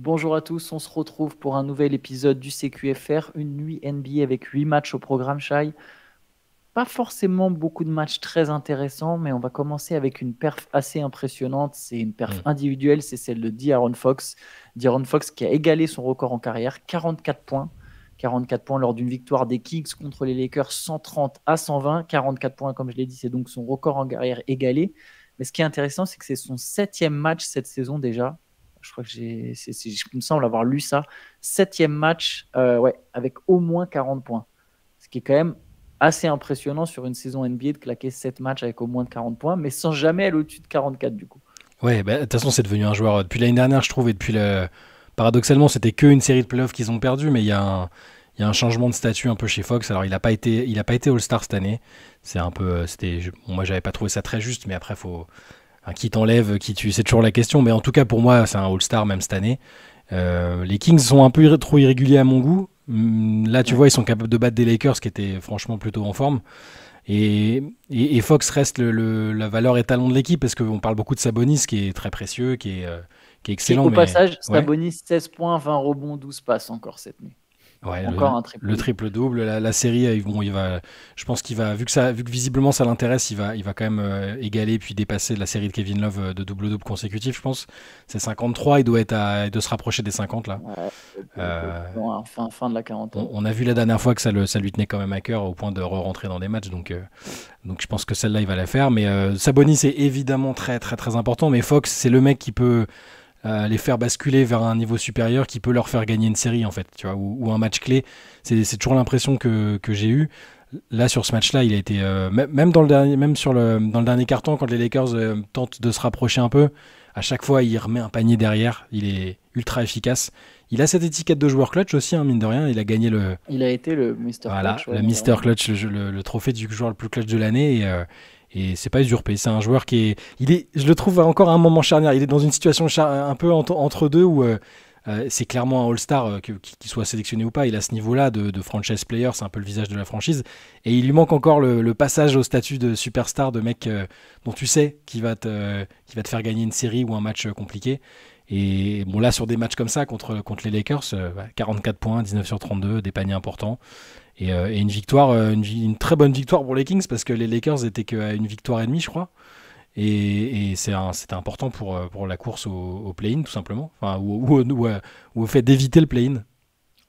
Bonjour à tous, on se retrouve pour un nouvel épisode du CQFR, une nuit NBA avec 8 matchs au programme, Shai. Pas forcément beaucoup de matchs très intéressants, mais on va commencer avec une perf assez impressionnante. C'est une perf Mm. individuelle, c'est celle de De'Aaron Fox. De'Aaron Fox qui a égalé son record en carrière, 44 points. 44 points lors d'une victoire des Kings contre les Lakers, 130-120. 44 points, comme je l'ai dit, c'est donc son record en carrière égalé. Mais ce qui est intéressant, c'est que c'est son 7e match cette saison déjà. Je crois que il me semble avoir lu ça. 7e match ouais, avec au moins 40 points. Ce qui est quand même assez impressionnant sur une saison NBA de claquer 7 matchs avec au moins de 40 points, mais sans jamais aller au-dessus de 44 du coup. Ouais, bah, de toute façon, c'est devenu un joueur depuis l'année dernière, je trouve, et paradoxalement, c'était qu'une série de playoffs qu'ils ont perdu, mais il y a un changement de statut un peu chez Fox. Alors, il a pas été All-Star cette année. C'est un peu, bon, moi, j'avais pas trouvé ça très juste, mais après, qui t'enlève, qui tue, c'est toujours la question. Mais en tout cas, pour moi, c'est un All-Star même cette année. Les Kings sont un peu trop irréguliers à mon goût. Là, tu Ouais. vois, ils sont capables de battre des Lakers qui étaient franchement plutôt en forme. Et Fox reste la valeur étalon de l'équipe parce qu'on parle beaucoup de Sabonis qui est très précieux, qui est Qui, excellent, au mais passage, ouais, Sabonis, 16 points, 20 rebonds, 12 passes encore cette nuit. ouais, Encore un le triple-double. triple-double, la série, bon, je pense qu'il va, vu que visiblement ça l'intéresse, il va quand même égaler puis dépasser la série de Kevin Love de double-double consécutif, je pense. C'est 53, il doit se rapprocher des 50 là. Ouais, Euh, fin de la quarantaine. on a vu la dernière fois que ça lui tenait quand même à cœur au point de re-rentrer dans des matchs, donc je pense que celle-là, il va la faire. Mais Sabonis, c'est évidemment très très très important. Mais Fox, c'est le mec qui peut les faire basculer vers un niveau supérieur, qui peut leur faire gagner une série, en fait, tu vois, ou un match clé. C'est toujours l'impression que j'ai eue. Là, sur ce match-là, il a été même dans le dernier, dans le dernier carton, quand les Lakers tentent de se rapprocher un peu, à chaque fois, il remet un panier derrière. Il est ultra efficace. Il a cette étiquette de joueur clutch aussi, hein, mine de rien. Il a gagné Il a été le Mister voilà, Clutch, ouais, le l'an Mister dernier. Clutch, le trophée du joueur le plus clutch de l'année. Et c'est pas usurpé. C'est un joueur je le trouve encore à un moment charnière. Il est dans une situation un peu entre deux où c'est clairement un All-Star, qu'il soit sélectionné ou pas. Il a ce niveau-là de franchise player, c'est un peu le visage de la franchise. Et il lui manque encore le passage au statut de superstar, de mec dont tu sais qui va te faire gagner une série ou un match compliqué. Et bon, là, sur des matchs comme ça contre les Lakers, 44 points, 19 sur 32, des paniers importants. Et une victoire, une très bonne victoire pour les Kings parce que les Lakers étaient qu'à une victoire et demie, je crois. Et c'était important pour la course au play-in, tout simplement. Enfin, ou au fait d'éviter le play-in.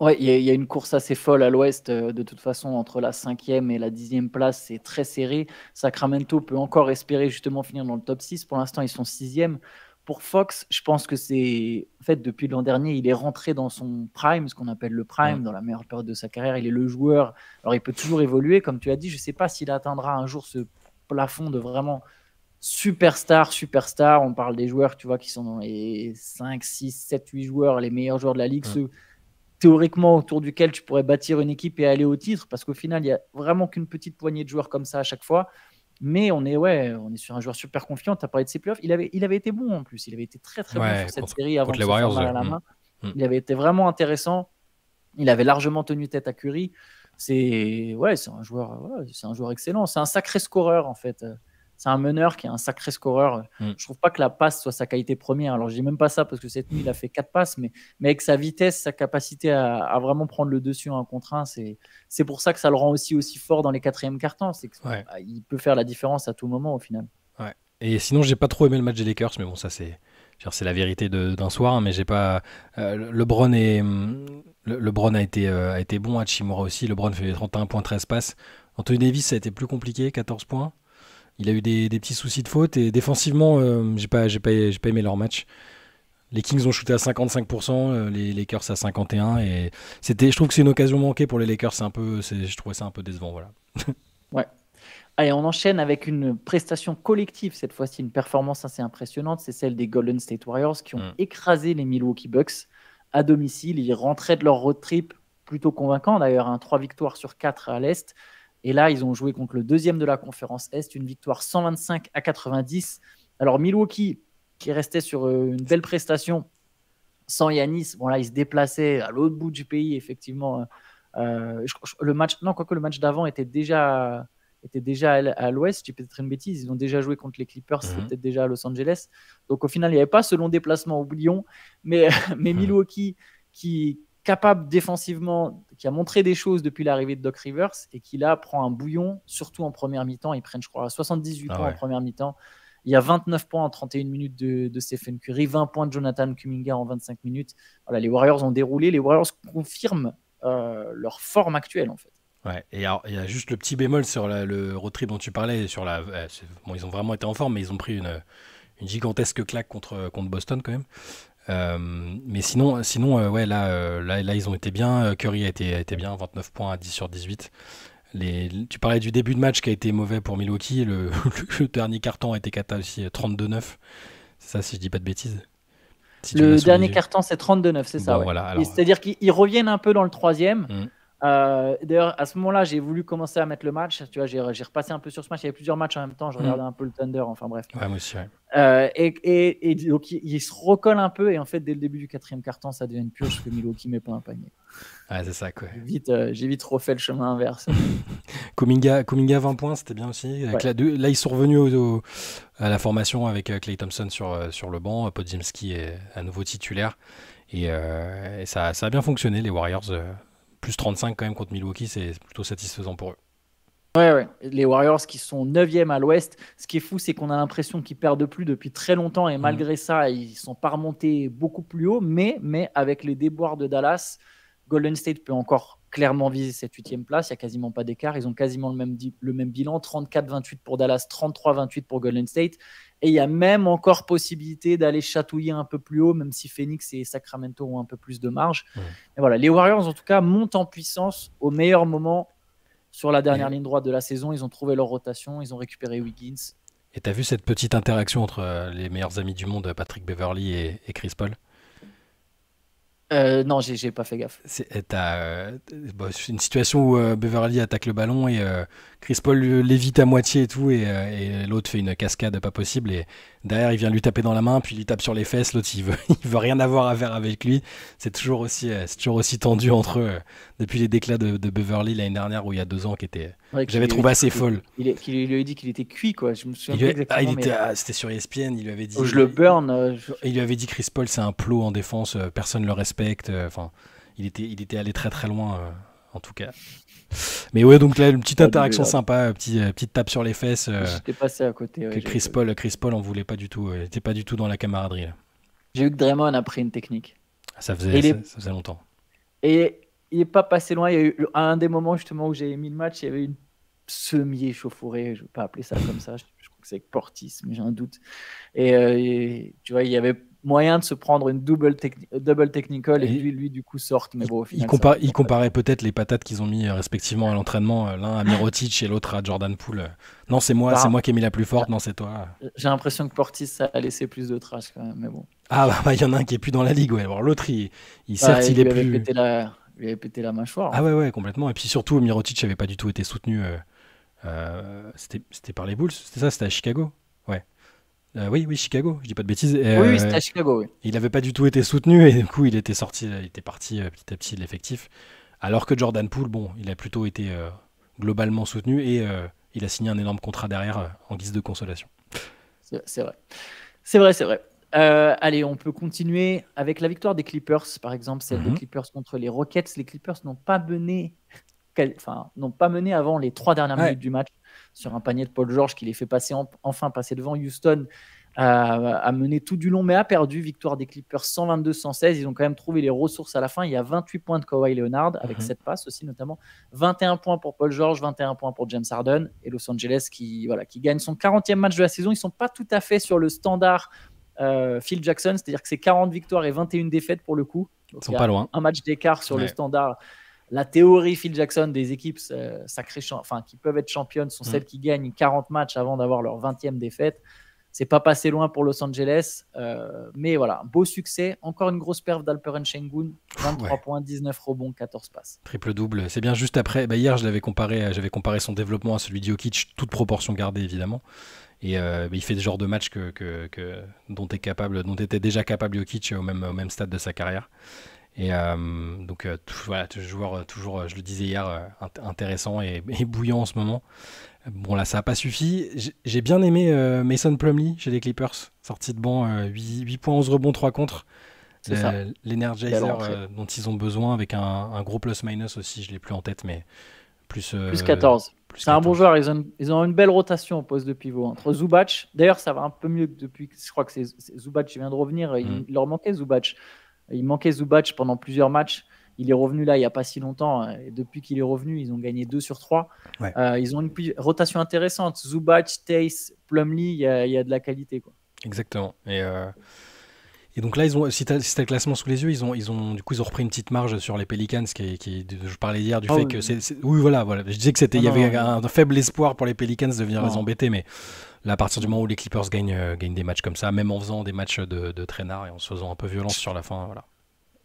Ouais, il y a une course assez folle à l'ouest. De toute façon, entre la 5e et la 10e place, c'est très serré. Sacramento peut encore espérer justement finir dans le top 6. Pour l'instant, ils sont 6e. Pour Fox, je pense que c'est. En fait, depuis l'an dernier, il est rentré dans son prime, ce qu'on appelle le Mm. prime, dans la meilleure période de sa carrière. Il est le joueur. Alors, il peut toujours évoluer, comme tu as dit. Je ne sais pas s'il atteindra un jour ce plafond de vraiment superstar, superstar. On parle des joueurs, tu vois, qui sont dans les 5, 6, 7, 8 joueurs, les meilleurs joueurs de la ligue, Mm. ceux théoriquement autour duquel tu pourrais bâtir une équipe et aller au titre, parce qu'au final, il n'y a vraiment qu'une petite poignée de joueurs comme ça à chaque fois. Mais on est sur un joueur super confiant. Tu as parlé de ses playoffs. Il avait été bon en plus. Il avait été très très bon sur Ouais, cette série avant contre de les se faire Warriors. mal à la main. Mm. Il avait été vraiment intéressant. Il avait largement tenu tête à Curry. C'est un joueur excellent. C'est un sacré scoreur en fait. C'est un meneur qui est un sacré scoreur. Mm. Je trouve pas que la passe soit sa qualité première. Alors je dis même pas ça parce que cette nuit il a fait 4 passes, mais avec sa vitesse, sa capacité à vraiment prendre le dessus en contre 1, c'est pour ça que ça le rend aussi fort dans les quatrièmes cartons. C'est que Ouais, il peut faire la différence à tout moment au final. ouais. Et sinon, j'ai pas trop aimé le match des Lakers, mais bon, ça c'est la vérité d'un soir, hein, mais j'ai pas. LeBron a été bon, Hachimura aussi. LeBron fait 31 points, 13 passes. Anthony Davis, ça a été plus compliqué, 14 points. Il a eu des petits soucis de faute et défensivement, j'ai pas aimé leur match. Les Kings ont shooté à 55%, les Lakers à 51%. Et je trouve que c'est une occasion manquée pour les Lakers. Je trouvais ça un peu décevant, voilà. Ouais. Allez, on enchaîne avec une prestation collective, cette fois-ci une performance assez impressionnante, c'est celle des Golden State Warriors qui ont Mm. écrasé les Milwaukee Bucks à domicile. Ils rentraient de leur road trip plutôt convaincant d'ailleurs, 3 victoires sur 4 à l'Est. Et là, ils ont joué contre le deuxième de la conférence Est, une victoire 125-90. Alors Milwaukee, qui restait sur une belle prestation sans Yanis, bon là, ils se déplaçaient à l'autre bout du pays, effectivement. Le match, non, quoique le match d'avant était déjà à l'ouest. J'ai peut-être une bêtise. Ils ont déjà joué contre les Clippers. C'était peut-être déjà à Los Angeles. Donc, au final, il n'y avait pas ce long déplacement, oublions. Mais Milwaukee, qui capable défensivement, qui a montré des choses depuis l'arrivée de Doc Rivers et qui là prend un bouillon, surtout en première mi-temps. Ils prennent, je crois, 78 points en première mi-temps. Il y a 29 points en 31 minutes de Stephen Curry, 20 points de Jonathan Kuminga en 25 minutes. Voilà, les Warriors ont déroulé. Les Warriors confirment leur forme actuelle, en fait. Ouais, et alors, il y a juste le petit bémol sur le road trip dont tu parlais. Bon, ils ont vraiment été en forme, mais ils ont pris une gigantesque claque contre Boston quand même. Mais sinon ouais, là, ils ont été bien. Curry a été bien, 29 points à 10 sur 18. Tu parlais du début de match qui a été mauvais pour Milwaukee. Le dernier carton a été cata aussi, 32-9. C'est ça, si je dis pas de bêtises. Si le dernier carton, c'est 32-9, c'est ça. Ouais. Voilà, c'est-à-dire qu'ils reviennent un peu dans le troisième. D'ailleurs, à ce moment-là, j'ai voulu commencer à mettre le match. Tu vois, j'ai repassé un peu sur ce match. Il y avait plusieurs matchs en même temps. Je regardais un peu le Thunder. Enfin bref. Ouais, moi aussi. Ouais. Et donc, il se recolle un peu. Et en fait, dès le début du quatrième quart-temps, ça devient une purge parce que Milwaukee met pas un panier. Ah, c'est ça, quoi. J'ai vite refait le chemin inverse. Kuminga 20 points, c'était bien aussi. Là, ils sont revenus à la formation avec Klay Thompson sur le banc. Podziemski est à nouveau titulaire. Et ça a bien fonctionné, les Warriors. Plus 35 quand même contre Milwaukee, c'est plutôt satisfaisant pour eux. Ouais. Les Warriors qui sont 9e à l'ouest. Ce qui est fou, c'est qu'on a l'impression qu'ils perdent plus depuis très longtemps. Et malgré ça, ils ne sont pas remontés beaucoup plus haut. Mais avec les déboires de Dallas, Golden State peut encore clairement viser cette 8e place. Il n'y a quasiment pas d'écart. Ils ont quasiment le même bilan. 34-28 pour Dallas, 33-28 pour Golden State. Et il y a même encore possibilité d'aller chatouiller un peu plus haut, même si Phoenix et Sacramento ont un peu plus de marge. Et voilà, les Warriors, en tout cas, montent en puissance au meilleur moment sur la dernière ligne droite de la saison. Ils ont trouvé leur rotation. Ils ont récupéré Wiggins. Et tu as vu cette petite interaction entre les meilleurs amis du monde, Patrick Beverley et Chris Paul? Non, j'ai pas fait gaffe. C'est une situation où Beverley attaque le ballon et Chris Paul l'évite à moitié et tout, et l'autre fait une cascade pas possible, et derrière il vient lui taper dans la main, puis il lui tape sur les fesses. L'autre il veut rien avoir à faire avec lui. C'est toujours aussi tendu entre eux depuis les déclats de Beverley l'année dernière, ou il y a 2 ans, que j'avais trouvé assez folle. Il lui a dit qu'il était cuit, quoi. Je me souviens exactement. C'était sur ESPN, il lui avait dit. Je le burn. Il lui avait dit Chris Paul c'est un plot en défense, personne ne le respecte. Enfin, il était allé très très loin, en tout cas. Mais ouais, donc là, une petite interaction sympa, petite tape sur les fesses. J'étais passé à côté. Que Chris Paul en voulait pas du tout. Il n'était pas du tout dans la camaraderie. Là. J'ai vu que Draymond a pris une technique. Ça faisait longtemps. Et il n'est pas passé loin. Il y a eu un des moments justement où j'ai mis le match, il y avait une semi-échauffourée, je ne vais pas appeler ça comme ça. Je crois que c'est avec Portis, mais j'ai un doute. Et tu vois, il y avait moyen de se prendre une double technical et lui du coup sorte. Mais bon, au final, il comparait peut-être les patates qu'ils ont mis respectivement à l'entraînement, l'un à Mirotic et l'autre à Jordan Poole. Non, c'est moi qui ai mis la plus forte. Non, c'est toi. J'ai l'impression que Portis ça a laissé plus de traces quand même, mais bon. Ah bah il y en a un qui est plus dans la ligue. Ouais. Alors l'autre, il est plus. Il avait pété la mâchoire. Ah ouais, complètement. Et puis surtout, Mirotic n'avait pas du tout été soutenu. C'était par les Bulls. C'était à Chicago. Ouais. Oui, Chicago, je dis pas de bêtises. Oui, c'était à Chicago, oui. Il n'avait pas du tout été soutenu, et du coup, il était parti petit à petit de l'effectif. Alors que Jordan Poole, bon, il a plutôt été globalement soutenu, et il a signé un énorme contrat derrière en guise de consolation. C'est vrai. Allez, on peut continuer avec la victoire des Clippers, par exemple, celle des Clippers contre les Rockets. Les Clippers n'ont pas mené avant les 3 dernières minutes du match sur un panier de Paul George qui les fait enfin passer devant Houston, a mené tout du long, mais a perdu. Victoire des Clippers 122-116. Ils ont quand même trouvé les ressources à la fin. Il y a 28 points de Kawhi Leonard, avec 7 passes aussi notamment. 21 points pour Paul George, 21 points pour James Harden. Et Los Angeles qui gagne son 40e match de la saison. Ils ne sont pas tout à fait sur le standard Phil Jackson, c'est-à-dire que c'est 40 victoires et 21 défaites pour le coup. Donc, ils sont pas loin. Un match d'écart sur le standard. La théorie Phil Jackson des équipes qui peuvent être championnes sont celles qui gagnent 40 matchs avant d'avoir leur 20e défaite. C'est pas passé loin pour Los Angeles, mais voilà, beau succès. Encore une grosse perf d'Alperen Sengun, 23 points, 19 rebonds, 14 passes. Triple-double, c'est bien juste après. Hier, j'avais comparé son développement à celui de Jokic, toute proportion gardée évidemment. Et il fait le genre de match dont était déjà capable Jokic au même stade de sa carrière. Et donc voilà, joueur toujours, je le disais hier, intéressant et bouillant en ce moment. Bon là, ça n'a pas suffi. J'ai bien aimé Mason Plumlee chez les Clippers, sorti de banc, 8 points, 11 rebonds, 3 contre. C'est ça. Belle L'Energizer rentrée. dont ils ont besoin, avec un gros plus-minus aussi, je ne l'ai plus en tête, mais plus, Plus 14. plus C'est un bon 14. joueur. Ils ont une belle rotation au poste de pivot entre Zubac. D'ailleurs, ça va un peu mieux que depuis. Je crois que c'est Zubac qui vient de revenir. Il leur manquait Zubac. Il manquait Zubac pendant plusieurs matchs. Il est revenu là il n'y a pas si longtemps. Et depuis qu'il est revenu, ils ont gagné 2 sur 3. Ouais. Ils ont une rotation intéressante. Zubac, Tace, Plumlee, il y a de la qualité, quoi. Exactement. Et donc là, si tu as le classement sous les yeux, ils ont repris une petite marge sur les Pelicans, je parlais hier du fait oui. que oui, voilà. Je disais que il y avait un faible espoir pour les Pelicans de venir les embêter, mais là, à partir du moment où les Clippers gagnent des matchs comme ça, même en faisant des matchs de traînard et en se faisant un peu violence sur la fin, voilà.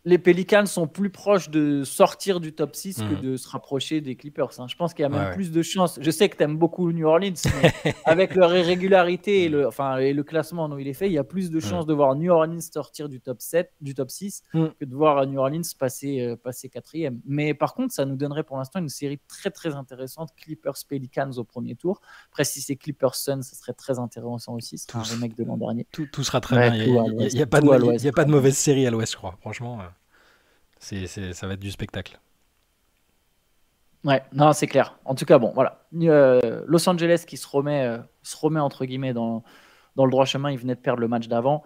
Les Pelicans sont plus proches de sortir du top 6 que de se rapprocher des Clippers. Je pense qu'il y a même plus de chances. Je sais que tu aimes beaucoup New Orleans, mais avec leur irrégularité et le classement dont il est fait, il y a plus de chances de voir New Orleans sortir du top 6 que de voir New Orleans passer 4e. Mais par contre, ça nous donnerait pour l'instant une série très très intéressante, Clippers-Pelicans au premier tour. Après, si c'est Clippers-Suns, ça serait très intéressant aussi. Ce serait un remake de l'an dernier. Tout sera très bien. Il n'y a pas de mauvaise série à l'Ouest, je crois. Franchement, ça va être du spectacle. Ouais, non, c'est clair. En tout cas, bon, voilà. Los Angeles qui se remet entre guillemets dans le droit chemin. Ils venaient de perdre le match d'avant.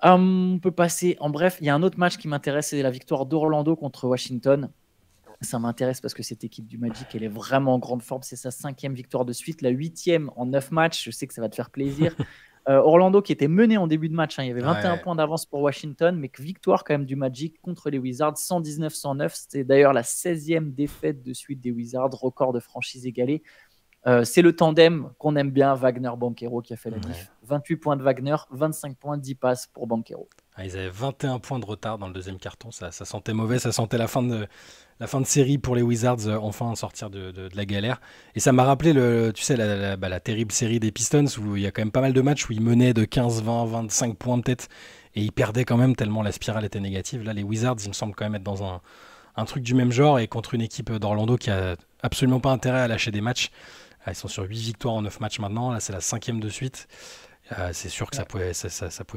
On peut passer. En bref, il y a un autre match qui m'intéresse, c'est la victoire d'Orlando contre Washington. Ça m'intéresse parce que cette équipe du Magic, elle est vraiment en grande forme. C'est sa 5e victoire de suite, la 8e en 9 matchs. Je sais que ça va te faire plaisir. Orlando qui était mené en début de match, il y avait 21 points d'avance pour Washington, mais victoire quand même du Magic contre les Wizards, 119-109. C'était d'ailleurs la 16e défaite de suite des Wizards, record de franchise égalé. C'est le tandem qu'on aime bien, Wagner-Banchero, qui a fait la diff. 28 points de Wagner, 25 points, 10 passes pour Banchero. Ils avaient 21 points de retard dans le deuxième carton, ça sentait mauvais, ça sentait la fin de série pour les Wizards, enfin sortir de la galère. Et ça m'a rappelé la terrible série des Pistons, où il y a quand même pas mal de matchs où ils menaient de 15, 20, 25 points de tête, et ils perdaient quand même tellement la spirale était négative. Là, les Wizards, il me semble quand même être dans un truc du même genre, et contre une équipe d'Orlando qui a absolument pas intérêt à lâcher des matchs. Ils sont sur 8 victoires en 9 matchs maintenant, là c'est la 5e de suite. C'est sûr que ça pouvait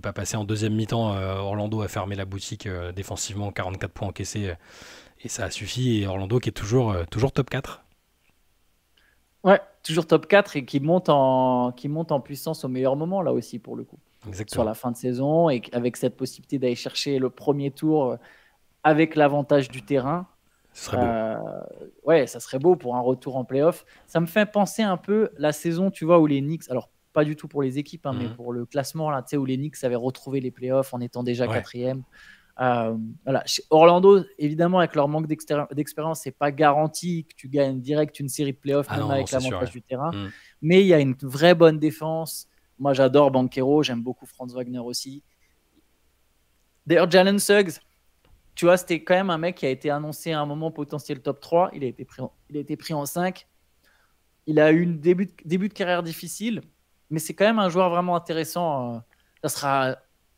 pas passer en deuxième mi-temps. Orlando a fermé la boutique défensivement, 44 points encaissés, et ça a suffi. Et Orlando qui est toujours top 4. Ouais, toujours top 4 et qui monte en puissance au meilleur moment là aussi pour le coup. Exactement. Sur la fin de saison et avec cette possibilité d'aller chercher le premier tour avec l'avantage du terrain. Ce serait beau. Ouais, ça serait beau pour un retour en play-off. Ça me fait penser un peu la saison, tu vois, où les Knicks, alors pas du tout pour les équipes, mais pour le classement, là, tu sais, où les Knicks avaient retrouvé les playoffs en étant déjà 4e. Voilà. Chez Orlando, évidemment, avec leur manque d'expérience, c'est pas garanti que tu gagnes direct une série de playoffs, même avec l'avantage du terrain. Mais il y a une vraie bonne défense. Moi, j'adore Banchero, j'aime beaucoup Franz Wagner aussi. D'ailleurs, Jalen Suggs, tu vois, c'était quand même un mec qui a été annoncé à un moment potentiel top 3. Il a été pris en 5. Il a eu un début de carrière difficile, mais c'est quand même un joueur vraiment intéressant. Ça sera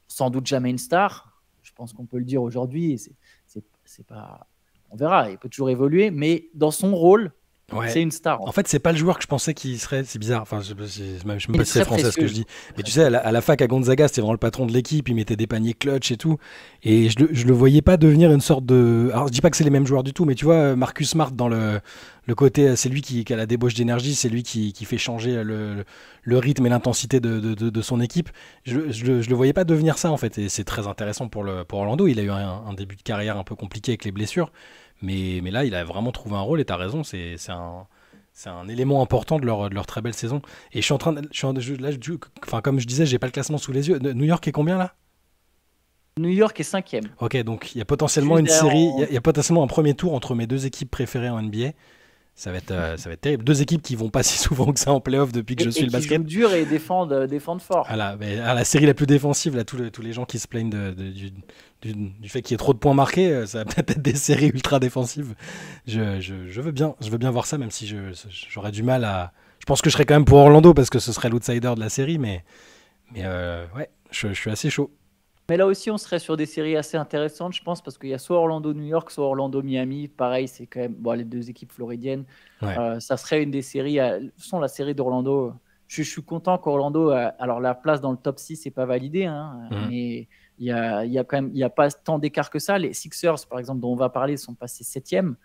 sans doute jamais une star. Je pense qu'on peut le dire aujourd'hui. C'est pas... On verra, il peut toujours évoluer, mais dans son rôle, c'est une star. En fait, c'est pas le joueur que je pensais qu'il serait. C'est bizarre. Enfin, je sais même pas si c'est français ce que je dis. Mais tu sais, à la fac à Gonzaga, c'était vraiment le patron de l'équipe. Il mettait des paniers clutch et tout. Et je le voyais pas devenir une sorte de. Alors, je dis pas que c'est les mêmes joueurs du tout, mais tu vois, Marcus Smart dans le côté, c'est lui qui a la débauche d'énergie, c'est lui qui fait changer le rythme et l'intensité de son équipe. Je le voyais pas devenir ça en fait. Et c'est très intéressant pour Orlando. Il a eu un début de carrière un peu compliqué avec les blessures. Mais là, il a vraiment trouvé un rôle, et tu as raison, c'est un élément important de leur très belle saison. Et je suis en train comme je disais, j'ai pas le classement sous les yeux. New York est combien là ? New York est 5e. Ok, donc il y a potentiellement une série, il y a potentiellement un premier tour entre mes deux équipes préférées en NBA. Ça va être terrible. Deux équipes qui vont pas si souvent que ça en playoff depuis que je suis le basket. Qui jouent dur et défendent fort. La série la plus défensive, là, tous les gens qui se plaignent du fait qu'il y ait trop de points marqués, ça va peut-être être des séries ultra défensives. Je veux bien voir ça, même si j'aurais du mal à. Je pense que je serais quand même pour Orlando parce que ce serait l'outsider de la série, mais ouais, je suis assez chaud. Mais là aussi, on serait sur des séries assez intéressantes, je pense, parce qu'il y a soit Orlando-New York, soit Orlando-Miami. Pareil, c'est quand même bon, les deux équipes floridiennes. Ouais. Ça serait une des séries. Sans la série d'Orlando, je suis content qu'Orlando. Alors, la place dans le top 6 n'est pas validée, hein, Mhm. mais il y a quand même, il y a pas tant d'écart que ça. Les Sixers, par exemple, dont on va parler, sont passés 7e,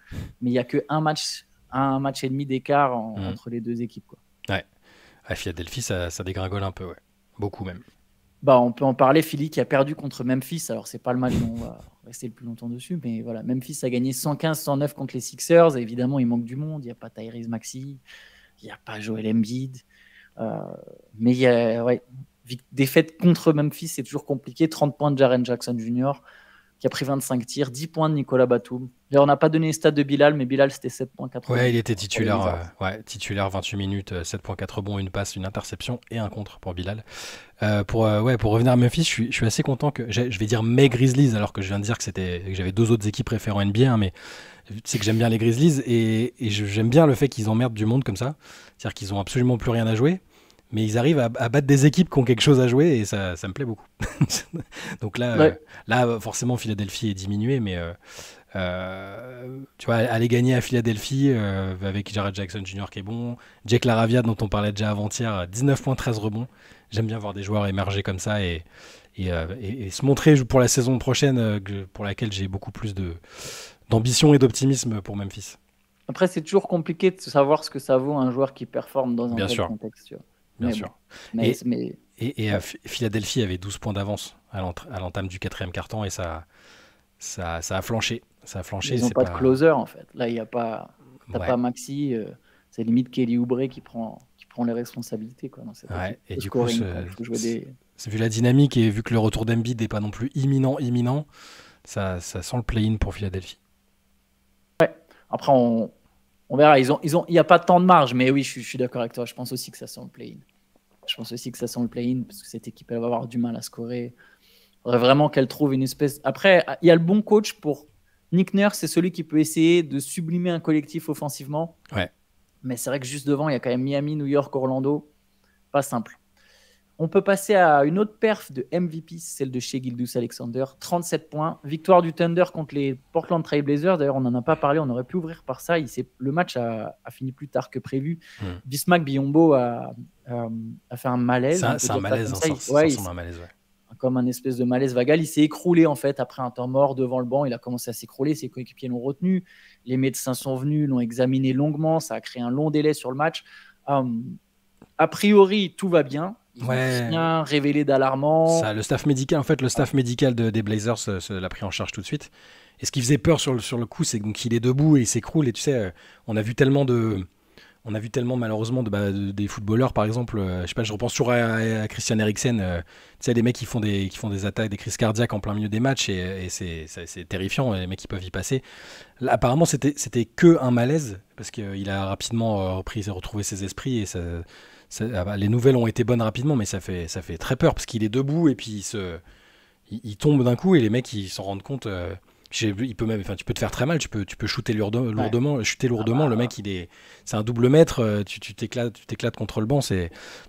mais il n'y a qu'un un match et demi d'écart Mhm. entre les deux équipes, quoi. Ouais. À Philadelphie, ça dégringole un peu, ouais. Beaucoup même. Bah, on peut en parler. Philly qui a perdu contre Memphis. Alors, c'est pas le match dont on va rester le plus longtemps dessus, mais voilà. Memphis a gagné 115-109 contre les Sixers. Et évidemment, il manque du monde. Il n'y a pas Tyrese Maxey, il n'y a pas Joel Embiid. Euh, mais il y a, ouais, défaite contre Memphis, c'est toujours compliqué. 30 points de Jaren Jackson Jr., qui a pris 25 tirs, 10 points de Nicolas Batum. D'ailleurs, on n'a pas donné les stats de Bilal, mais Bilal, c'était 7,4 rebonds Ouais, il était pour les titulaire, Wizards. titulaire 28 minutes, 7,4 rebonds, une passe, une interception et un contre pour Bilal. Pour revenir à Memphis, je suis assez content que je vais dire mes Grizzlies alors que je viens de dire que j'avais deux autres équipes préférées en NBA, hein, mais tu sais que j'aime bien les Grizzlies et j'aime bien le fait qu'ils emmerdent du monde comme ça, c'est-à-dire qu'ils ont absolument plus rien à jouer, mais ils arrivent à battre des équipes qui ont quelque chose à jouer et ça me plaît beaucoup. Donc Ouais. là forcément Philadelphie est diminué, mais tu vois, aller gagner à Philadelphie avec Jared Jackson Jr. qui est bon, Jake Laravia dont on parlait déjà avant-hier, 19 points, 13 rebonds. J'aime bien voir des joueurs émerger comme ça et se montrer pour la saison prochaine pour laquelle j'ai beaucoup plus d'ambition et d'optimisme pour Memphis. Après, c'est toujours compliqué de savoir ce que ça vaut un joueur qui performe dans un Bien tel sûr, contexte, tu vois. bien Mais bon. sûr. Et, Mais ouais. Philadelphie avait 12 points d'avance à l'entame du quatrième quart-temps et ça a flanché. Ça a flanché, Ils n'ont c'est pas de pas. closer, en fait. Là, il y a pas, t'as Ouais, pas Maxi. C'est limite Kelly Oubre qui prend les responsabilités, quoi, dans cette ouais. équipe. Et Au du coup, scoring, quoi. Il faut jouer des. vu la dynamique et vu que le retour d'Embiid n'est pas non plus imminent, ça sent le play-in pour Philadelphie. Après, on verra. Il n'y a pas tant de marge, mais oui, je suis d'accord avec toi. Je pense aussi que ça sent le play-in. Je pense aussi que ça sent le play-in parce que cette équipe, elle va avoir du mal à scorer. Il faudrait vraiment qu'elle trouve une espèce. Après, il y a le bon coach pour. Nick Nurse, c'est celui qui peut essayer de sublimer un collectif offensivement. Ouais. Mais c'est vrai que juste devant, il y a quand même Miami, New York, Orlando. Pas simple. On peut passer à une autre perf de MVP, celle de Shai Gilgeous-Alexander. 37 points. Victoire du Thunder contre les Portland Trail Blazers. D'ailleurs, on n'en a pas parlé. On aurait pu ouvrir par ça. Le match a fini plus tard que prévu. Hmm. Bismack Biyombo a fait un malaise. On peut C'est un dire ça malaise, comme hein, ça. ça ressemble à un malaise, ouais. Comme un espèce de malaise vagal. Il s'est écroulé en fait après un temps mort devant le banc. Il a commencé à s'écrouler. Ses coéquipiers l'ont retenu. Les médecins sont venus, l'ont examiné longuement. Ça a créé un long délai sur le match. A priori, tout va bien. Ils n'ont Ouais, rien révélé d'alarmant. le staff médical, en fait, le staff médical des Blazers l'a pris en charge tout de suite. Et ce qui faisait peur sur le coup, c'est qu'il est debout et il s'écroule. Et tu sais, on a vu tellement malheureusement des footballeurs, par exemple, je sais pas, je repense toujours à Christian Eriksen, tu sais, des mecs qui font des attaques, des crises cardiaques en plein milieu des matchs et c'est terrifiant, les mecs qui peuvent y passer. Là, apparemment, c'était que un malaise parce qu'il a rapidement retrouvé ses esprits et les nouvelles ont été bonnes rapidement, mais ça fait très peur parce qu'il est debout et puis il tombe d'un coup et les mecs ils s'en rendent compte. Il peut même, enfin, tu peux te faire très mal, tu peux shooter Ouais. lourdement, chuter Ah lourdement. Le bah, mec, c'est un double mètre, tu t'éclates contre le banc.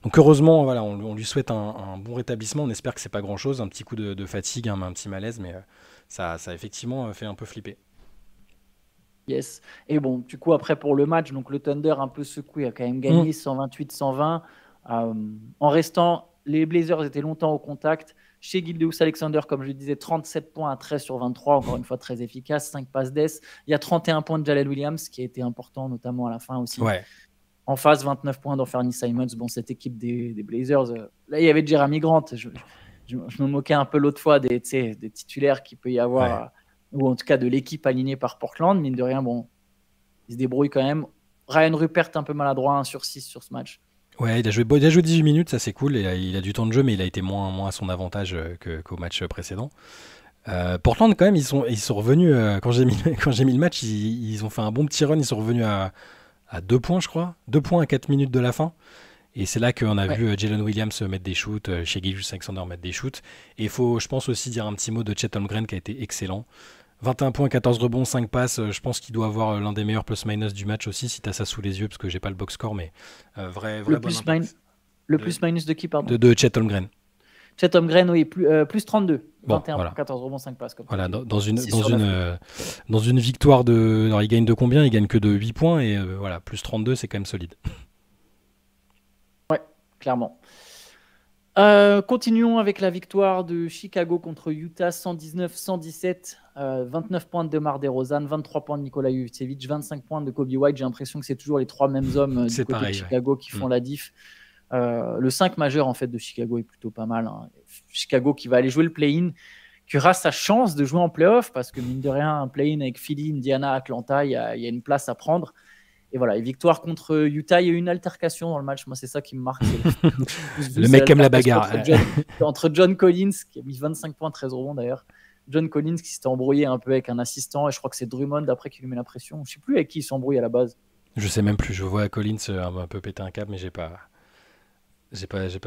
Donc heureusement, voilà, on lui souhaite un bon rétablissement. On espère que c'est pas grand chose, un petit coup de fatigue, un petit malaise, mais ça a effectivement fait un peu flipper. yes. Et bon, du coup, après pour le match, donc le Thunder un peu secoué a quand même Mm. gagné 128-120. En restant, les Blazers étaient longtemps au contact. Chez Gilgeous-Alexander, comme je le disais, 37 points à 13 sur 23, encore une fois très efficace, 5 passes d'ess. Il y a 31 points de Jalen Williams, qui a été important, notamment à la fin aussi. Ouais, En face, 29 points d'Anthony Simons. Bon, cette équipe des Blazers, là, il y avait Jeremy Grant. Je me moquais un peu l'autre fois des titulaires qu'il peut y avoir, ouais. ou en tout cas de l'équipe alignée par Portland. Mine de rien, bon, ils se débrouillent quand même. Ryan Rupert un peu maladroit, 1 sur 6 sur ce match. Ouais, il a joué 18 minutes, ça c'est cool. Il a du temps de jeu, mais il a été moins à son avantage qu'au match précédent. Portland, quand même, ils sont revenus. Quand j'ai mis le match, ils ont fait un bon petit run. Ils sont revenus à 2 points, je crois. 2 points à 4 minutes de la fin. Et c'est là qu'on a Ouais. vu Jalen Williams mettre des shoots, chez Gilgeous-Alexander mettre des shoots. Et il faut, je pense, aussi dire un petit mot de Chet Holmgren qui a été excellent. 21 points, 14 rebonds, 5 passes. Je pense qu'il doit avoir l'un des meilleurs plus-minus du match aussi, si tu as ça sous les yeux, parce que j'ai pas le box score, mais Le vrai bon plus, impact le de, plus minus de qui, pardon? de Chet Holmgren. Chet Holmgren, oui, plus 32. Bon, 21 voilà. points, 14 rebonds, 5 passes. Comme Voilà, ça. dans une victoire alors il gagne de combien? Il gagne que de 8 points et voilà, plus 32, c'est quand même solide. Ouais, clairement. Continuons avec la victoire de Chicago contre Utah, 119-117. 29 points de DeMar DeRozan, 23 points de Nikola Vucevic, 25 points de Kobe White. J'ai l'impression que c'est toujours les 3 mêmes hommes du C'est côté pareil, de Chicago qui font la diff. Le 5 majeur en fait, de Chicago est plutôt pas mal. Hein. Chicago qui va aller jouer le play-in, qui aura sa chance de jouer en play-off parce que mine de rien, un play-in avec Philly, Indiana, Atlanta, il y a une place à prendre. Et voilà, et victoire contre Utah. Il y a eu une altercation dans le match. Moi, c'est ça qui me marque. Le mec aime la bagarre. Entre John Collins, qui a mis 25 points, 13 rebonds d'ailleurs. John Collins qui s'était embrouillé un peu avec un assistant. Et je crois que c'est Drummond après qui lui met la pression. Je ne sais plus avec qui il s'embrouille à la base. Je sais même plus. Je vois Collins un peu péter un câble, mais j'ai pas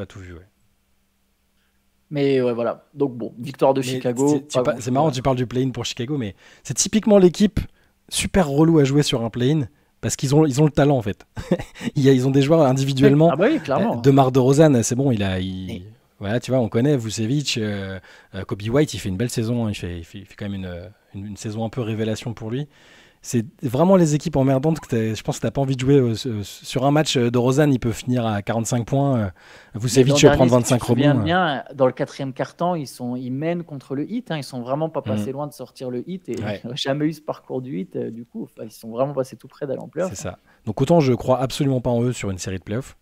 tout vu. Ouais. Mais ouais, voilà. Donc bon, victoire de Chicago. C'est marrant, tu parles du play-in pour Chicago, mais c'est typiquement l'équipe super relou à jouer sur un play-in. Parce qu'ils ont le talent en fait. Ils ont des joueurs individuellement. Ah bah oui, clairement. DeMar DeRozan, c'est bon, voilà, tu vois, on connaît Vucevic, Kobe White, il fait une belle saison, il fait quand même une saison un peu révélation pour lui. C'est vraiment les équipes emmerdantes que je pense que t'as pas envie de jouer sur un match. DeRozan, il peut finir à 45 points. Vucevic peut prendre 25 rebonds. Bien, dans le 4e quart-temps, ils mènent contre le Heat. Hein, ils sont vraiment pas passés loin de sortir le Heat et jamais eu ce parcours du Heat. Du coup, ils sont vraiment passés tout près d'aller en playoff. C'est ça. Donc autant je crois absolument pas en eux sur une série de playoffs,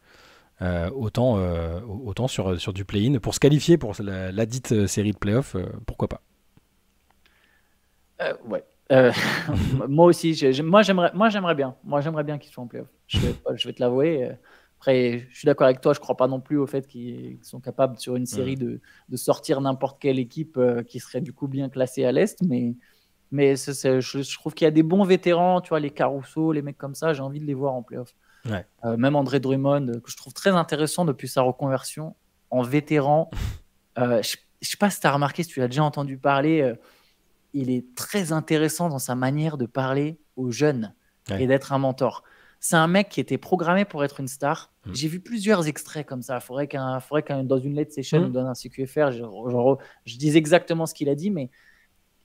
autant sur du play-in pour se qualifier pour la dite série de playoffs, pourquoi pas. Ouais. Moi aussi, moi j'aimerais bien qu'ils soient en playoff. Je vais te l'avouer. Après, je suis d'accord avec toi. Je crois pas non plus au fait qu'ils sont capables sur une série de sortir n'importe quelle équipe qui serait du coup bien classée à l'est. Mais je trouve qu'il y a des bons vétérans. Tu vois, les Caruso, les mecs comme ça. J'ai envie de les voir en playoff. Ouais. Même André Drummond, que je trouve très intéressant depuis sa reconversion en vétéran. Je sais pas si tu as remarqué, si tu as déjà entendu parler. Il est très intéressant dans sa manière de parler aux jeunes et d'être un mentor. C'est un mec qui était programmé pour être une star. J'ai vu plusieurs extraits comme ça. Il faudrait qu'un dans une let's session ou dans un CQFR, je dise exactement ce qu'il a dit, mais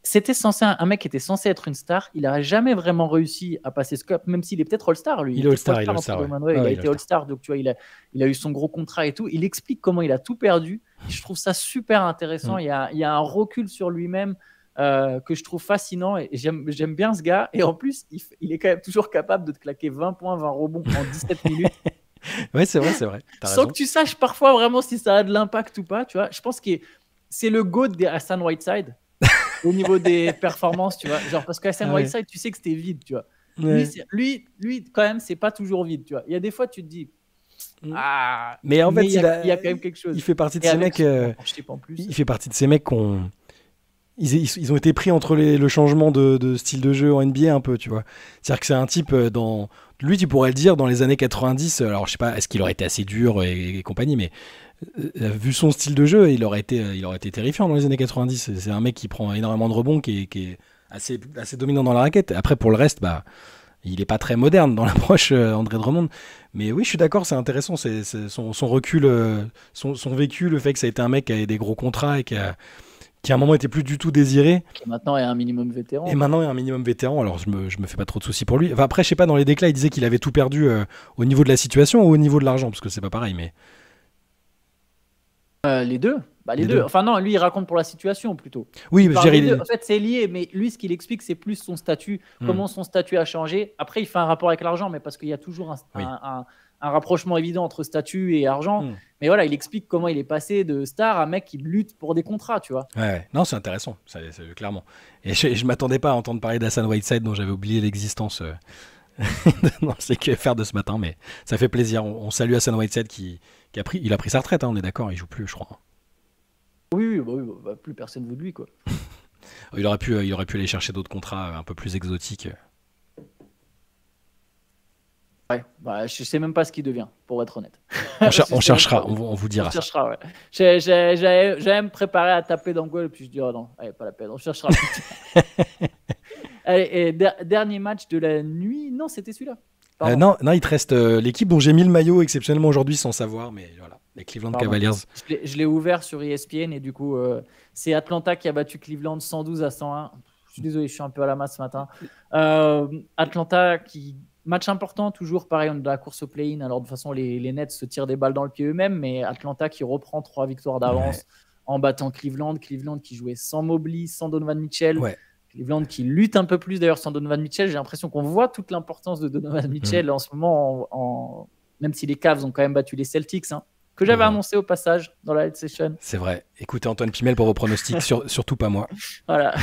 c'était censé un mec qui était censé être une star. Il n'a jamais vraiment réussi à passer ce cap, même s'il est peut-être All-Star. Lui. Il est All-Star. Il a été All-Star, donc tu vois, il a eu son gros contrat et tout. Il explique comment il a tout perdu. Je trouve ça super intéressant. Il y a un recul sur lui-même. Que je trouve fascinant et j'aime bien ce gars et en plus il est quand même toujours capable de te claquer 20 points, 20 rebonds en 17 minutes. Ouais, c'est vrai. Sans que tu saches parfois vraiment si ça a de l'impact ou pas, tu vois. Je pense que c'est le GOAT des Hassan Whiteside au niveau des performances, tu vois. Genre parce que Hassan Whiteside, tu sais que c'était vide, tu vois. Ouais. Lui quand même, c'est pas toujours vide, tu vois. Il y a des fois tu te dis mais en fait il y a quand même quelque chose. Il fait partie de ces mecs il fait partie de ces mecs qu'on Ils ont été pris entre le changement de style de jeu en NBA un peu, tu vois. C'est-à-dire que c'est un type lui, tu pourrais le dire, dans les années 90, alors je sais pas, est-ce qu'il aurait été assez dur et compagnie, mais vu son style de jeu, il aurait été terrifiant dans les années 90. C'est un mec qui prend énormément de rebonds, qui est assez dominant dans la raquette. Après, pour le reste, il est pas très moderne dans l'approche André Drummond. Mais oui, je suis d'accord, c'est intéressant. C'est son recul, son vécu, le fait que ça a été un mec qui a des gros contrats et qui à un moment était plus du tout désiré. Qui maintenant est un minimum vétéran. Et maintenant est un minimum vétéran, alors je me fais pas trop de soucis pour lui. Enfin, après, je sais pas, dans les déclats, il disait qu'il avait tout perdu au niveau de la situation ou au niveau de l'argent, parce que c'est pas pareil, mais... Les deux. Les deux. Enfin non, lui, il raconte pour la situation plutôt. Oui, je dirais... En fait, c'est lié, mais lui, ce qu'il explique, c'est plus son statut, comment son statut a changé. Après, il fait un rapport avec l'argent, mais parce qu'il y a toujours un rapprochement évident entre statut et argent. Mais voilà, il explique comment il est passé de star à mec qui lutte pour des contrats, tu vois. Ouais. Non, c'est intéressant, c'est clairement. Et je m'attendais pas à entendre parler d'Hassan Whiteside, dont j'avais oublié l'existence dans ces QFR de ce matin, mais ça fait plaisir. On salue Hassan Whiteside il a pris sa retraite, on est d'accord, il joue plus, je crois. Oui, plus personne veut de lui, quoi. Il aurait pu aller chercher d'autres contrats un peu plus exotiques. Ouais, je sais même pas ce qu'il devient, pour être honnête. On cherchera, on vous dira. On cherchera, ouais. J'allais me préparer à taper dans le goal, puis je dis, non, allez, pas la peine, on cherchera. Allez, et dernier match de la nuit. Non, c'était celui-là. Non, il te reste l'équipe dont j'ai mis le maillot exceptionnellement aujourd'hui sans savoir, mais voilà. Les Cleveland Pardon. Cavaliers. Je l'ai ouvert sur ESPN et du coup, c'est Atlanta qui a battu Cleveland 112-101. Je suis désolé, je suis un peu à la masse ce matin. Atlanta qui match important, toujours pareil, on est dans la course au play-in. Alors de toute façon, les Nets se tirent des balles dans le pied eux-mêmes, mais Atlanta qui reprend 3 victoires d'avance en battant Cleveland. Cleveland qui jouait sans Mobley, sans Donovan Mitchell. Ouais. Cleveland qui lutte un peu plus d'ailleurs sans Donovan Mitchell. J'ai l'impression qu'on voit toute l'importance de Donovan Mitchell en ce moment, même si les Cavs ont quand même battu les Celtics, que j'avais annoncé au passage dans la Head Session. C'est vrai. Écoutez Antoine Pimel pour vos pronostics, surtout pas moi. Voilà.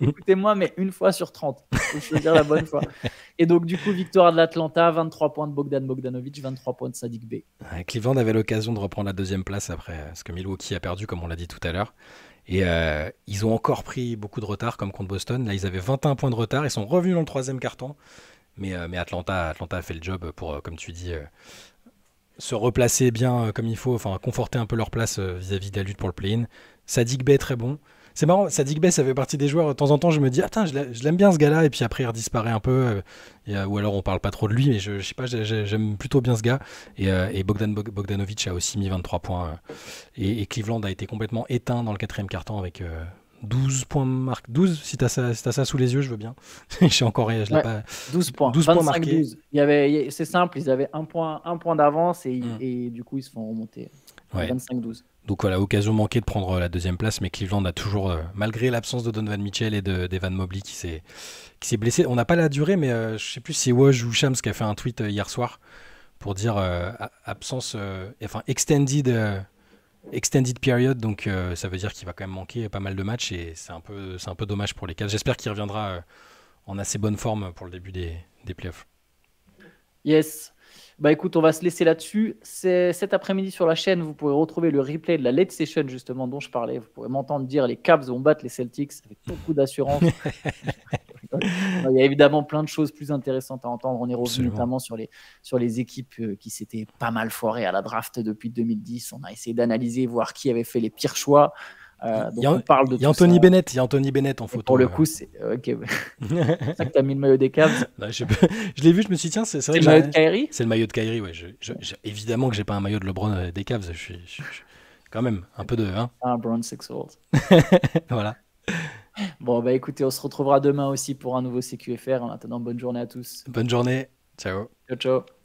Écoutez-moi, mais une fois sur 30. Je veux dire la bonne fois. Et donc, du coup, victoire de l'Atlanta, 23 points de Bogdan Bogdanovic, 23 points de Saddiq Bey. Cleveland avait l'occasion de reprendre la deuxième place après, parce que Milwaukee a perdu, comme on l'a dit tout à l'heure. Et ils ont encore pris beaucoup de retard, comme contre Boston. Là, ils avaient 21 points de retard. Ils sont revenus dans le troisième quart-temps. Mais Atlanta a fait le job pour, comme tu dis, se replacer bien comme il faut, enfin conforter un peu leur place vis-à-vis de la lutte pour le play-in. Saddiq Bey est très bon. C'est marrant, Saddiq Bey, ça fait partie des joueurs, de temps en temps, je me dis, attends, je l'aime bien ce gars-là, et puis après, il redisparaît un peu, ou alors on parle pas trop de lui, mais je sais pas, j'aime plutôt bien ce gars. Et Bogdanovic a aussi mis 23 points. Et Cleveland a été complètement éteint dans le quatrième quart-temps avec 12 points marqués. 12, si t'as ça sous les yeux, je veux bien. Je suis encore, je l'ai pas. 12 points, 12 points marqués. 12. C'est simple, ils avaient un point d'avance et du coup, ils se font remonter. 25-12. Donc voilà, occasion manquée de prendre la deuxième place, mais Cleveland a toujours, malgré l'absence de Donovan Mitchell et d'Evan Mobley qui s'est blessé, on n'a pas la durée, mais je sais plus si c'est Woj ou Shams qui a fait un tweet hier soir pour dire absence, enfin extended period, donc ça veut dire qu'il va quand même manquer pas mal de matchs et c'est un peu dommage pour les Cavs. J'espère qu'il reviendra en assez bonne forme pour le début des playoffs. Yes. Bah écoute, on va se laisser là-dessus. Cet après-midi sur la chaîne, vous pourrez retrouver le replay de la late session justement dont je parlais. Vous pourrez m'entendre dire les Cavs vont battre les Celtics avec beaucoup d'assurance. Il y a évidemment plein de choses plus intéressantes à entendre. On est revenu notamment sur les équipes qui s'étaient pas mal foirées à la draft depuis 2010. On a essayé d'analyser, voir qui avait fait les pires choix. Il y a Anthony Bennett en photo. Pour le coup, c'est ok. C'est ça que tu as mis le maillot des Cavs. Je l'ai vu, je me suis dit, tiens, c'est vrai. C'est le maillot de Kyrie. C'est le maillot de Kyrie, ouais. Évidemment que j'ai pas un maillot de LeBron des Cavs. Je suis quand même un peu de. Brown Sixers. Voilà. Bon, bah écoutez, on se retrouvera demain aussi pour un nouveau CQFR. En attendant, bonne journée à tous. Bonne journée. Ciao. Ciao, ciao.